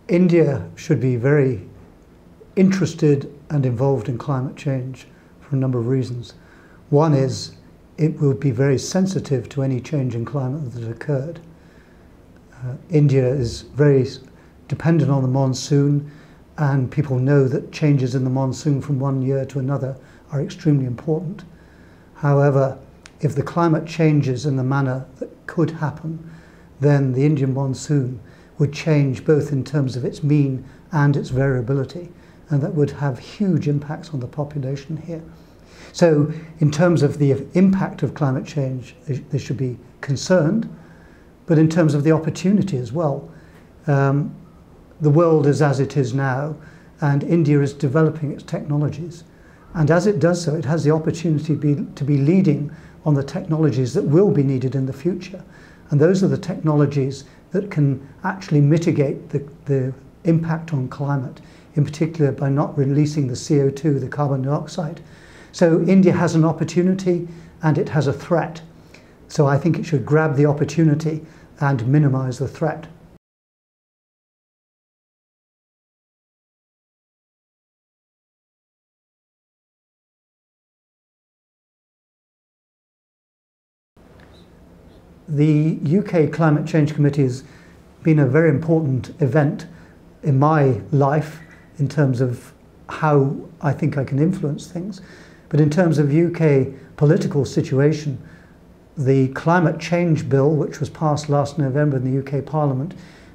India should be very interested and involved in climate change for a number of reasons. One is it will be very sensitive to any change in climate that occurred. India is very dependent on the monsoon, and people know that changes in the monsoon from one year to another are extremely important. However, if the climate changes in the manner that could happen, then the Indian monsoon would change both in terms of its mean and its variability, and that would have huge impacts on the population here. So in terms of the impact of climate change, they should be concerned, but in terms of the opportunity as well. The world is as it is now, and India is developing its technologies. And as it does so, it has the opportunity to be leading on the technologies that will be needed in the future. And those are the technologies that can actually mitigate the impact on climate, in particular by not releasing the CO2, the carbon dioxide. So India has an opportunity and it has a threat. So I think it should grab the opportunity and minimize the threat. The UK Climate Change Committee has been a very important event in my life in terms of how I think I can influence things. But in terms of UK political situation, the Climate Change Bill, which was passed last November in the UK Parliament,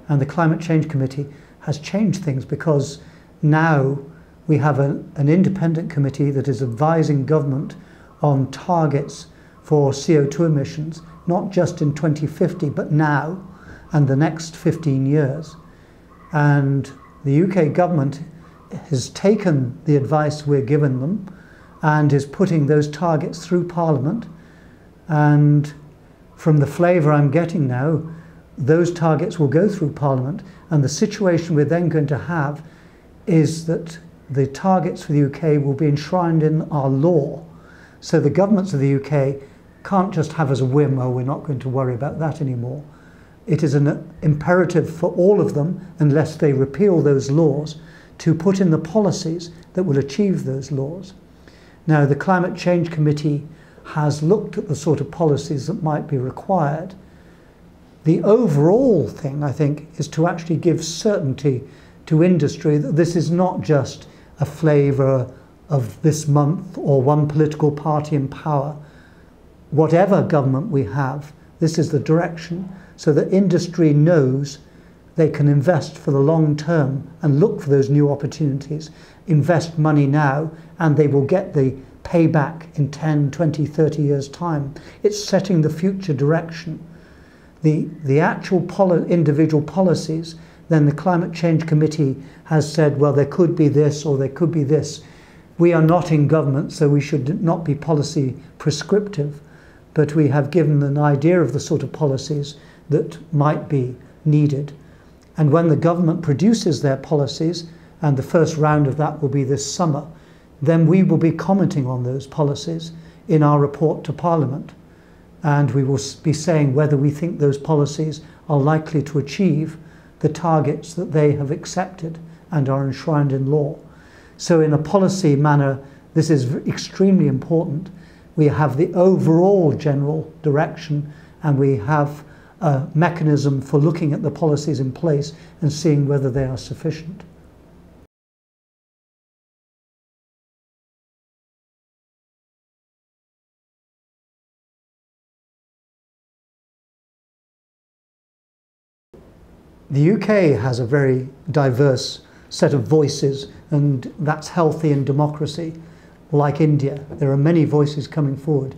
and the Climate Change Committee has changed things, because now we have an independent committee that is advising government on targets for CO2 emissions, not just in 2050, but now and the next 15 years. And the UK government has taken the advice we're giving them and is putting those targets through Parliament. And from the flavour I'm getting now, those targets will go through Parliament, and the situation we're then going to have is that the targets for the UK will be enshrined in our law. So the governments of the UK can't just have as a whim, oh, we're not going to worry about that anymore. It is an imperative for all of them, unless they repeal those laws, to put in the policies that will achieve those laws. Now, the Climate Change Committee has looked at the sort of policies that might be required. The overall thing, I think, is to actually give certainty to industry that this is not just a flavour of this month or one political party in power. Whatever government we have, this is the direction, so that industry knows they can invest for the long term and look for those new opportunities, invest money now, and they will get the payback in 10, 20, 30 years' time. It's setting the future direction. The actual individual policies, then the Climate Change Committee has said, well, there could be this or there could be this. We are not in government, so we should not be policy prescriptive, but we have given an idea of the sort of policies that might be needed. And when the government produces their policies, and the first round of that will be this summer, then we will be commenting on those policies in our report to Parliament. And we will be saying whether we think those policies are likely to achieve the targets that they have accepted and are enshrined in law. So in a policy manner, this is extremely important. We have the overall general direction, and we have a mechanism for looking at the policies in place and seeing whether they are sufficient. The UK has a very diverse set of voices, and that's healthy in democracy. Like India, there are many voices coming forward.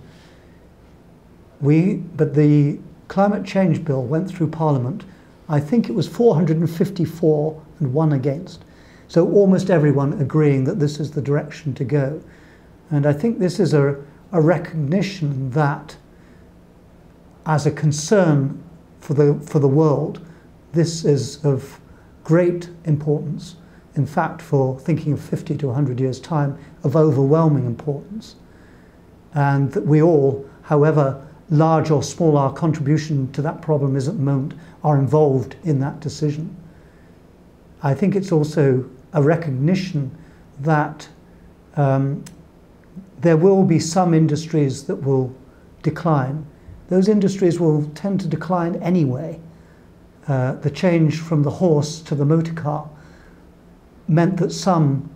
But the Climate Change Bill went through Parliament. I think it was 454 and 1 against. So almost everyone agreeing that this is the direction to go. And I think this is a recognition that, as a concern for the world, this is of great importance. In fact, for thinking of 50 to 100 years' time, of overwhelming importance. And that we all, however large or small our contribution to that problem is at the moment, are involved in that decision. I think it's also a recognition that there will be some industries that will decline. Those industries will tend to decline anyway. The change from the horse to the motor car meant that some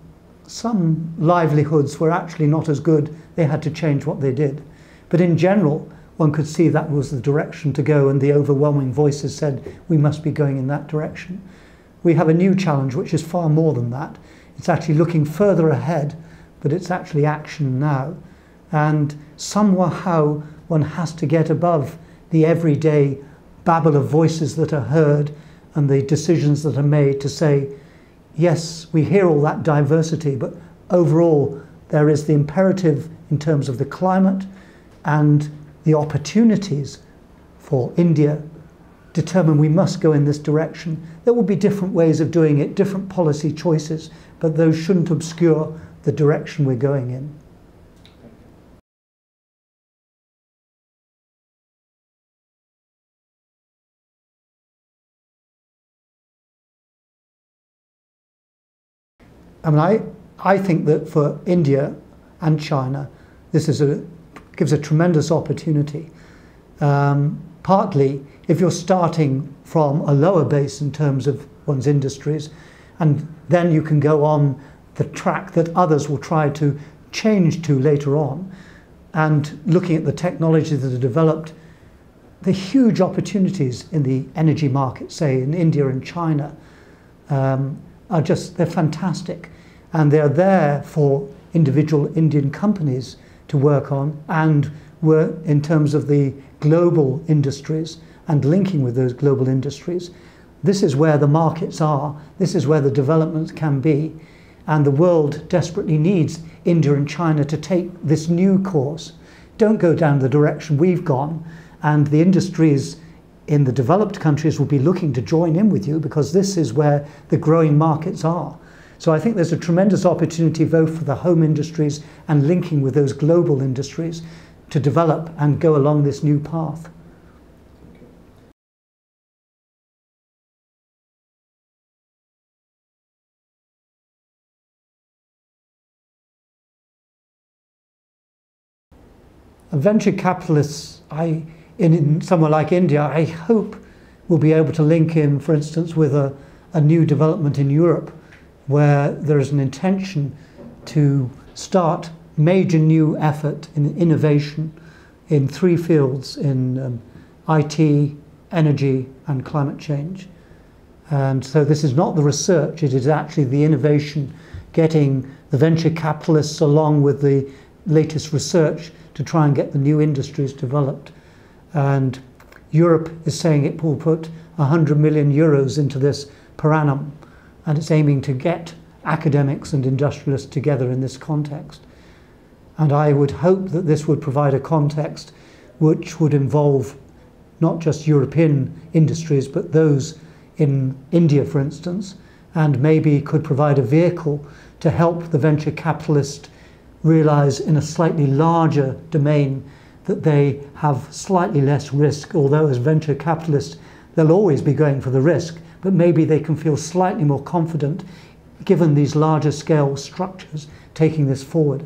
livelihoods were actually not as good. They had to change what they did. But in general, one could see that was the direction to go, and the overwhelming voices said we must be going in that direction. We have a new challenge which is far more than that. It's actually looking further ahead, but it's actually action now. And somehow one has to get above the everyday babble of voices that are heard and the decisions that are made to say, yes, we hear all that diversity, but overall there is the imperative in terms of the climate and the opportunities for India determine we must go in this direction. There will be different ways of doing it, different policy choices, but those shouldn't obscure the direction we're going in. I mean, I think that for India and China, this gives a tremendous opportunity. Partly, if you're starting from a lower base in terms of one's industries, and then you can go on the track that others will try to change to later on, and looking at the technologies that are developed, the huge opportunities in the energy market, say in India and China, they're fantastic. And they're there for individual Indian companies to work on, and work in terms of the global industries and linking with those global industries. This is where the markets are, this is where the developments can be, and the world desperately needs India and China to take this new course. Don't go down the direction we've gone, and the industries in the developed countries will be looking to join in with you, because this is where the growing markets are. So I think there's a tremendous opportunity both for the home industries and linking with those global industries to develop and go along this new path. Venture capitalists, in somewhere like India, I hope will be able to link in, for instance, with a new development in Europe, where there is an intention to start major new effort in innovation in 3 fields, in IT, energy and climate change. And so this is not the research, it is actually the innovation, getting the venture capitalists along with the latest research to try and get the new industries developed. And Europe is saying it will put 100 million euros into this per annum, and it's aiming to get academics and industrialists together in this context. And I would hope that this would provide a context which would involve not just European industries, but those in India, for instance, and maybe could provide a vehicle to help the venture capitalist realize in a slightly larger domain that they have slightly less risk, although as venture capitalists, they'll always be going for the risk, but maybe they can feel slightly more confident given these larger scale structures taking this forward.